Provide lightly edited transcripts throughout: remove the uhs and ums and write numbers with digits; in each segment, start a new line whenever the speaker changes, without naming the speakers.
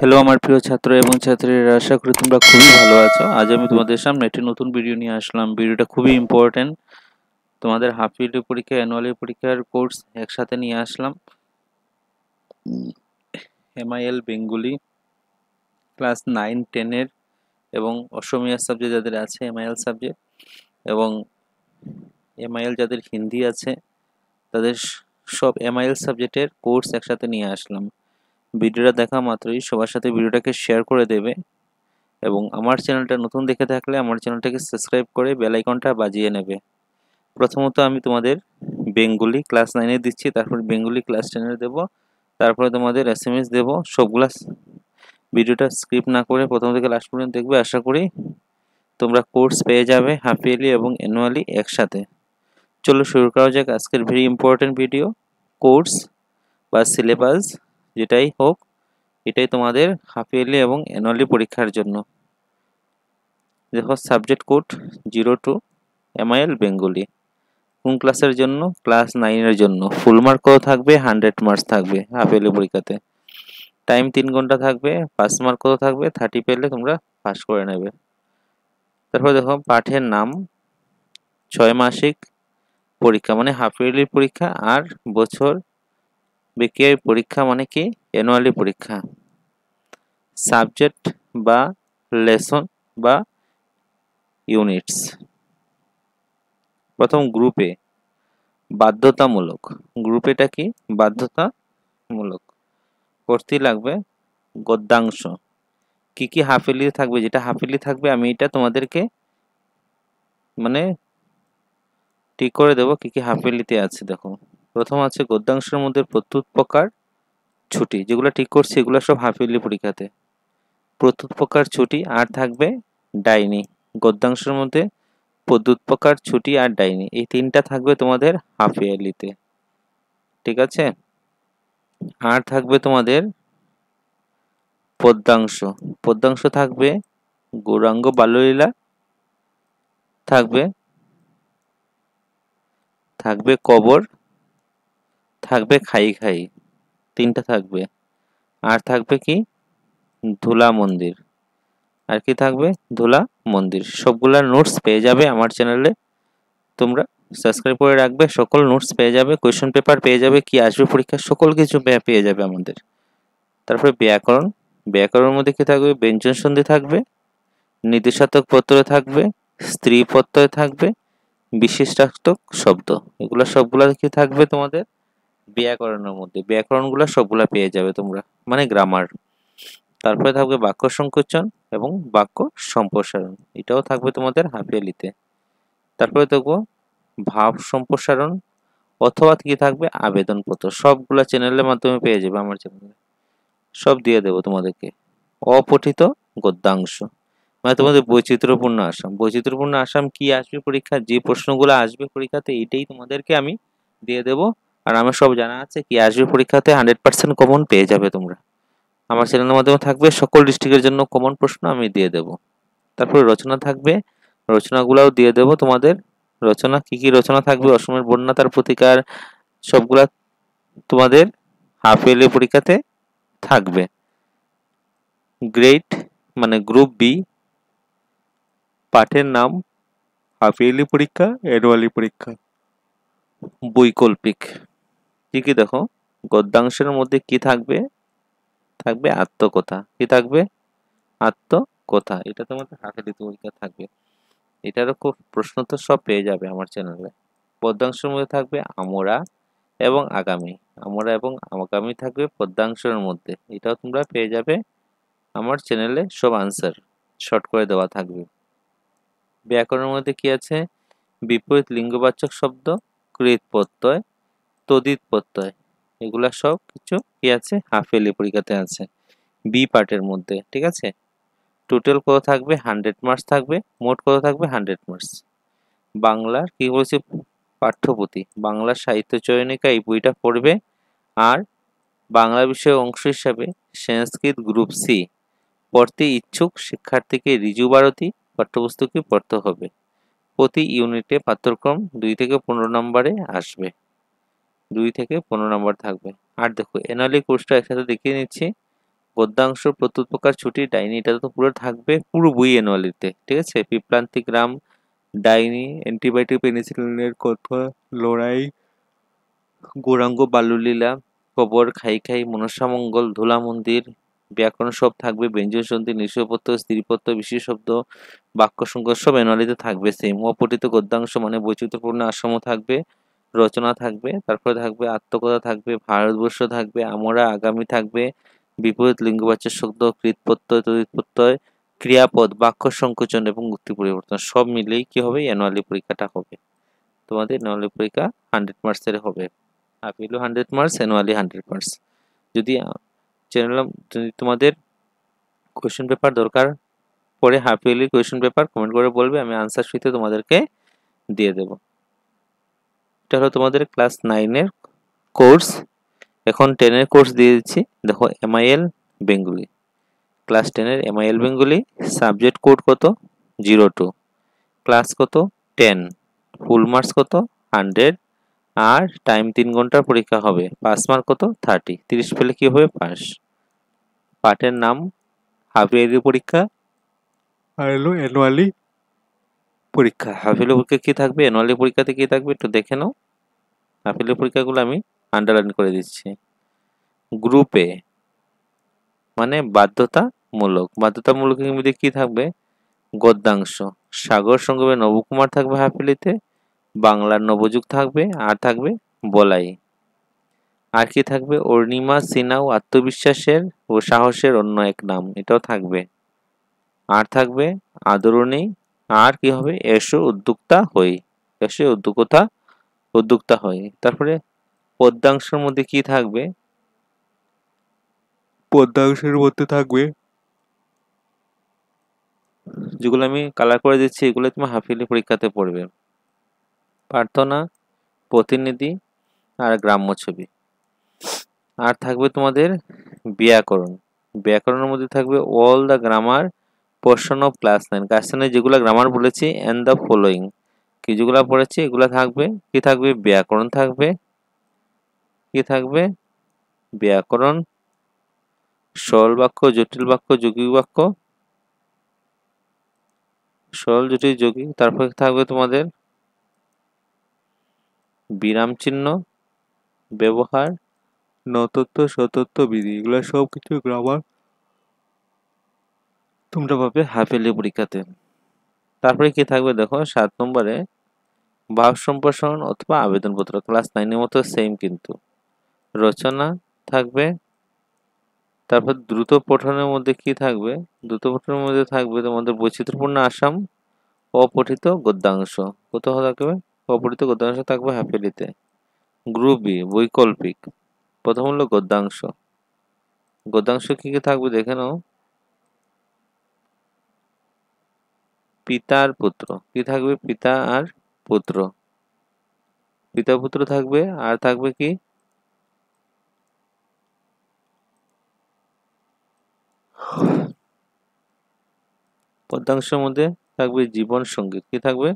Hello আমার প্রিয় ছাত্র এবং ছাত্রীরা, আশা করি তোমরা খুবই ভালো আছো। আজ আমি তোমাদের সামনে একটি নতুন ভিডিও নিয়ে আসলাম। ভিডিওটা খুবই ইম্পর্টেন্ট। তোমাদের হাফ ইয়ারলি পরীক্ষা, অ্যানুয়ালি পরীক্ষার কোর্স একসাথে নিয়ে আসলাম। এমআইএল বেঙ্গলি ক্লাস 9-10 এবং অসমীয়া সাবজেক্ট যাদের আছে এমআইএল সাবজেক্ট, এবং এমআইএল যাদের হিন্দি আছে তাদের সব এমআইএল সাবজেক্টের কোর্স একসাথে নিয়ে আসলাম। ভিডিওটা দেখা মাত্রই সবার সাথে ভিডিওটাকে শেয়ার করে দেবে, এবং আমার চ্যানেলটা নতুন দেখে থাকলে আমার চ্যানেলটাকে সাবস্ক্রাইব করে বেল আইকনটা বাজিয়ে নেবে। প্রথমত আমি তোমাদের বেঙ্গলি ক্লাস 9 দিচ্ছি, তারপর বেঙ্গলি ক্লাস 10 দেবো, তারপরে তোমাদের এসএমএস দেবো। সবগুলা ভিডিওটা স্ক্রিপ্ট না করে প্রথম থেকে লাস্ট পর্যন্ত দেখবে। আশা করি তোমরা কোর্স পেয়ে যাবে হাফ ইয়ারলি এবং অ্যানুয়ালি একসাথে। চলো শুরু করা যাক আজকের ভেরি ইম্পর্টেন্ট ভিডিও। কোর্স বা সিলেবাস যেটাই হোক, এটাই তোমাদের হাফ ইয়ারলি এবং অ্যানুয়ালি পরীক্ষার জন্য। দেখো, সাবজেক্ট কোড 02 এমআইএল বেঙ্গলি। কোন ক্লাসের জন্য? ক্লাস 9 জন্য। ফুল মার্ক কত থাকবে? 100 মার্কস থাকবে হাফ ইয়ারলি পরীক্ষাতে। টাইম 3 ঘন্টা থাকবে। পাস মার্ক কত থাকবে? 30 পেলে তোমরা পাস করে নেবে। তারপর দেখো, পাঠের নাম 6 মাসিক পরীক্ষা মানে হাফ ইয়ারলি পরীক্ষা, আর বছর বেকিয়ার পরীক্ষা মানে কি অ্যানুয়ালি পরীক্ষা। সাবজেক্ট বা লেসন বা ইউনিটস। প্রথম গ্রুপে বাধ্যতামূলক। গ্রুপেটা কি? বাধ্যতামূলক। পড়তে লাগবে গদ্যাংশ। কি কি হাফ ইয়ারলি থাকবে, যেটা হাফ ইয়ারলি থাকবে আমি এটা তোমাদেরকে মানে ঠিক করে দেবো কি কি হাফ ইয়ারলিতে আছে। দেখো, প্রথম আছে গদ্যাংশের মধ্যে প্রত্যুত প্রকার ছুটি, যেগুলো ঠিক করছি এগুলো সব হাফ ইয়ারলি পরীক্ষাতে। প্রত্যুত প্রকার ছুটি, আর থাকবে ডাইনি। গদ্যাংশের মধ্যে প্রত্যুত প্রকার ছুটি আর ডাইনি, এই তিনটা থাকবে তোমাদের হাফ ইয়ারলিতে। ঠিক আছে। আর থাকবে তোমাদের পদ্যাংশ। পদ্যাংশ থাকবে গৌরাঙ্গ বাল্যলীলা, থাকবে থাকবে কবর, থাকবে খাই খাই, তিনটা থাকবে। আর থাকবে কি? ধুলা মন্দির। আর কি থাকবে? ধুলা মন্দির। সবগুলা নোটস পেয়ে যাবে আমার চ্যানেলে। তোমরা সাবস্ক্রাইব করে রাখবে, সকল নোটস পেয়ে যাবে, কোয়েশ্চেন পেপার পেয়ে যাবে, কি আসবে পরীক্ষা সকল কিছু পেয়ে যাবে আমাদের। তারপরে ব্যাকরণ। ব্যাকরণের মধ্যে কি থাকবে? ব্যঞ্জন সন্ধি থাকবে, নির্দেশাত্মক প্রত্যয় থাকবে, স্ত্রী প্রত্যয় থাকবে, বিশিষ্টাত্মক শব্দ। এগুলো সবগুলা কি থাকবে তোমাদের ব্যাকরণের মধ্যে। ব্যাকরণগুলো সবগুলা পেয়ে যাবে তোমরা, মানে গ্রামার। তারপরে থাকবে বাক্য সংকোচন এবং বাক্য সম্প্রসারণ, এটাও থাকবে তোমাদের হাফ ইয়ারলিতে। তারপরে দেখবো ভাব সম্প্রসারণ, অথবা কি থাকবে? আবেদনপত্র। সবগুলা চ্যানেলের মাধ্যমে পেয়ে যাবে আমার চ্যানেলে, সব দিয়ে দেবো তোমাদেরকে। অপঠিত গদ্যাংশ মানে তোমাদের বৈচিত্র্যপূর্ণ আসাম। বৈচিত্র্যপূর্ণ আসাম কি আসবে পরীক্ষা, যে প্রশ্নগুলো আসবে পরীক্ষাতে এটাই তোমাদেরকে আমি দিয়ে দেবো। আর আমার সব জানা আছে কি আসবে পরীক্ষাতে, 100% কমন পেয়ে যাবে তোমরা। আমার চ্যানেলের মাধ্যমে থাকবে, সকল ডিস্ট্রিক্টের জন্য কমন প্রশ্ন আমি দিয়ে দেবো। তারপরে রচনা থাকবে, রচনাগুলাও দিয়ে দেবো তোমাদের। রচনা কি কি রচনা থাকবে? অসমের বন্যা, তার প্রতিকার, সবগুলা তোমাদের হাফ ইয়ারলি পরীক্ষাতে থাকবে। গ্রেড মানে গ্রুপ বি, পাঠের নাম হাফ ইয়ারলি পরীক্ষা, অ্যানুয়ালি পরীক্ষা। বৈকল্পিক কি কি দেখো, গদ্যাংশের মধ্যে কি থাকবে? থাকবে আত্মকথা। কি থাকবে? আত্মকথা। এটা তোমাদের হাফ ইয়ারলি পরীক্ষা থাকবে। এটারও খুব প্রশ্ন তো সব পেয়ে যাবে আমার চ্যানেলে। পদ্যাংশের মধ্যে থাকবে আমরা এবং আগামী। আমরা এবং আগামী থাকবে পদ্যাংশের মধ্যে, এটাও তোমরা পেয়ে যাবে আমার চ্যানেলে। সব আনসার শর্ট করে দেওয়া থাকবে। ব্যাকরণের মধ্যে কি আছে? বিপরীত লিঙ্গবাচক শব্দ, কৃত প্রত্যয়, তদিত প্রত্যয়, এগুলা সব কিছু কি আছে হাফ ইয়ারলি পরীক্ষাতে আছে বি পার্টের মধ্যে। ঠিক আছে। টোটাল কত থাকবে? 100 মার্কস থাকবে। মোট কত থাকবে? 100 মার্কস। বাংলার কি বলছে? পাঠ্যপুথি, বাংলা সাহিত্য চয়নিকা, এই বইটা পড়বে। আর বাংলা বিষয়ের অংশ হিসাবে সংস্কৃত গ্রুপ সি পড়তে ইচ্ছুক শিক্ষার্থীকে ঋজু ভারতী পাঠ্যপুস্তকই পড়তে হবে। প্রতি ইউনিটে পাঠ্যক্রম 2 থেকে 15 নম্বরে আসবে। 2 থেকে 15 নম্বর থাকবে। আর দেখো, অ্যানুয়ালি কোর্সটা একসাথে দেখিয়ে নিচ্ছি। গদ্যাংশ প্রত্যুত প্রকার ছুটি ডাইনি, এটা তো পুরো থাকবে পুরো বই অ্যানুয়ালিতে, ঠিক আছে। বিপ্রান্তিক রাম, ডাইনি, অ্যান্টিবায়োটিক পেনিসিলিনের কথা, লড়াই, গৌরাঙ্গ বাল্যলীলা, কবর, খাই খাই, মনসা মঙ্গল, ধুলা মন্দির, ব্যাকরণ সব থাকবে, ব্যঞ্জন সন্ধি, নিঃস্ব প্রত্যয়, স্ত্রী প্রত্যয়, বিশেষ শব্দ, বাক্য সংকট সব অ্যানুয়ালিতে থাকবে সেম। অপঠিত গদ্যাংশ মানে বৈচিত্র্যপূর্ণ আশ্রম থাকবে, রচনা থাকবে, তারপরে থাকবে আত্মকথা থাকবে, ভারতবর্ষ থাকবে, আমরা আগামী থাকবে, বিপরীত লিঙ্গবাচক শব্দ, কৃত প্রত্যয়, তড়িৎ প্রত্যয়, ক্রিয়াপদ, বাক্য সংকোচন এবং উক্তি পরিবর্তন সব মিলেই কি হবে, অ্যানুয়ালি পরীক্ষাটা হবে। তোমাদের অ্যানুয়ালি পরীক্ষা 100 মার্কসের হবে। Half yearly 100 marks, annually 100 marks. যদি যদি তোমাদের কোয়েশ্চেন পেপার দরকার পড়ে, half yearly question paper comment করে বলবে, আমি আনসার শিটে তোমাদেরকে দিয়ে দেবো। এটা হলো তোমাদের ক্লাস 9-এর কোর্স। এখন 10-এর কোর্স দিয়ে দিচ্ছি। দেখো, MIL বেঙ্গলি, ক্লাস 10-এর MIL বেঙ্গলি, সাবজেক্ট কোড কত 02, ক্লাস কত 10, ফুল মার্কস কত 100, আর টাইম 3 ঘন্টার পরীক্ষা হবে, পাস মার্ক কত 30, 30 পেলে কি হবে, পাস। পাঠের নাম হাফ ইয়ারলি পরীক্ষা আর হলো অ্যানুয়ালি পরীক্ষা। হাফ ইয়ারলি পরীক্ষা কি থাকবে, অ্যানুয়ালি পরীক্ষাতে কি থাকবে একটু দেখে নাও। হাফ ইয়ারলি পরীক্ষাগুলো আমি আন্ডারলাইন করে দিচ্ছি। গ্রুপে মানে বাধ্যতামূলক, বাধ্যতামূলক মধ্যে কি থাকবে, গদ্যাংশ, সাগর সঙ্গমে নবকুমার থাকবে হাফ ইয়ারলিতে, বাংলার নবযুগ থাকবে, আর থাকবে বলাই। আর কি থাকবে, অর্ণিমা সিনহা ও আত্মবিশ্বাসের ও সাহসের অন্য এক নাম, এটাও থাকবে। আর থাকবে আদরণী, আর কি হবে, এসো উদ্যোক্তা হই, এসো উদ্যোক্তা হই। তারপরে পদ্যাংশের মধ্যে কি থাকবে, পদ্যাংশের মধ্যে থাকবে যেগুলো আমি কালার করে দিচ্ছি, এগুলো তুমি হাফ ইয়ারলি পরীক্ষাতে পড়বে। প্রার্থনা, প্রতিনিধি, আর গ্রাম্য ছবি। আর থাকবে তোমাদের ব্যাকরণ, ব্যাকরণের মধ্যে থাকবে all the grammar portion of class 9, class 9 যেগুলো গ্রামার বলেছি, এন্ড দ্য ফলোয়িং, কি যেগুলো পড়েছি এগুলো থাকবে। কি থাকবে, ব্যাকরণ থাকবে, কি থাকবে, ব্যাকরণ, সরল বাক্য, জটিল বাক্য, যৌগিক বাক্য, সরল, জটিল, যৌগিক। তারপরে থাকবে তোমাদের বিরাম চিহ্ন, ব্যবহার, নতত্ব, সতত্ব, বিধি, এগুলো সব কিছু গ্রামার তোমরা পাবে হাফ ইয়ারলি পরীক্ষাতে। তারপরে কি থাকবে দেখো, 7 নম্বরে ভাব সম্প্রসারণ অথবা আবেদনপত্র, ক্লাস 9-এর মতো সেম কিন্তু। রচনা থাকবে। তারপর দ্রুত পঠনের মধ্যে কি থাকবে, দ্রুত পঠনের মধ্যে থাকবে তোমাদের বৈচিত্র্যপূর্ণ আসাম, অপঠিত গদ্যাংশ, কোথাও থাকবে অপঠিত গদ্যাংশ থাকবে হাফ ইয়ারলিতে। গ্রুপ বি বৈকল্পিক, প্রথম হলো গদ্যাংশ, গদ্যাংশ কি কি থাকবে দেখে নাও। পিতা আর পুত্র, কি থাকবে, পিতা আর পুত্র, পিতা পুত্র থাকবে। আর থাকবে কি, পদ্যাংশের মধ্যে থাকবে জীবন সঙ্গীত, কি থাকবে,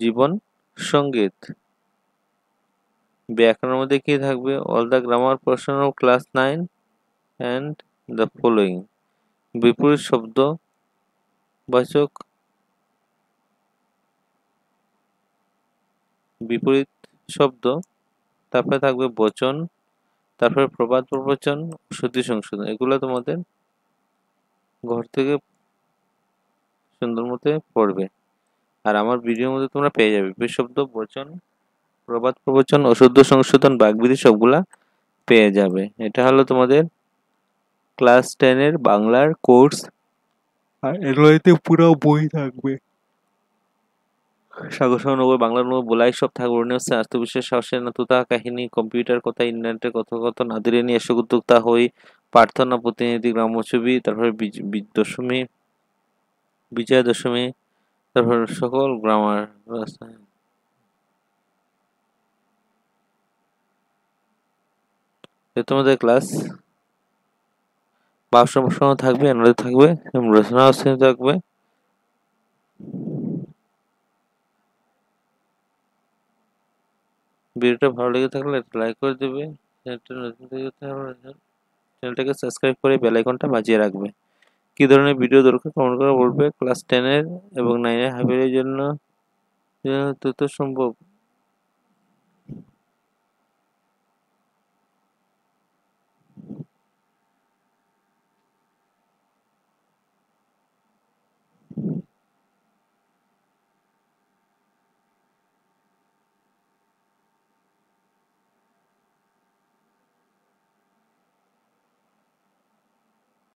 জীবন সঙ্গীত। ব্যাকরণের মধ্যে কি থাকবে, all the grammar portion of class 9 and the following, বিপরীত শব্দ বাচক, বিপরীত শব্দ, তারপরে থাকবে বচন, তারপরে প্রবাদ প্রবচন, শ্রুতি সংশোধন, এগুলো তোমাদের ঘর থেকে সুন্দর মতো পড়বে। আর আমার ভিডিওর মধ্যে তোমরা পেয়ে যাবে বিপরীত শব্দ, বচন, প্রবাদ প্রবচন, অশুদ্ধ সংশোধন, বাগবিধি সবগুলা পেয়ে যাবে। এটা হলো তোমাদের ক্লাস 10-এর বাংলার কোর্স। আর এগুলোতে পুরো বই থাকবে, সাগর নগর, বাংলা নগর, বলাই সব থাকবে, হচ্ছে আত্মবিশ্বাস, সাহসের নাতুতা, কাহিনী, কম্পিউটার কথা, ইন্টারনেটের কথোপকথন, আদিরানি, এসব উদ্যোক্তা হই, প্রার্থনা, প্রতিনিধি, গ্রাম্য ছবি, তারপরে দশমী, বিজয়া দশমী, তারপর সকল গ্রামার। তোমাদের ক্লাস ভাষা প্রশ্ন থাকবে, এনাদের থাকবে, রচনা শ্রেণী থাকবে। ভিডিওটা ভালো লেগে থাকলে লাইক করে দেবে, চ্যানেলটাকে সাবস্ক্রাইব করে বেল আইকনটা বাজিয়ে রাখবে। কী ধরনের ভিডিও দরকার কমেন্ট করে বলবে। ক্লাস 10 এর এবং 9 এর হাফ ইয়ারের জন্য যত সম্ভব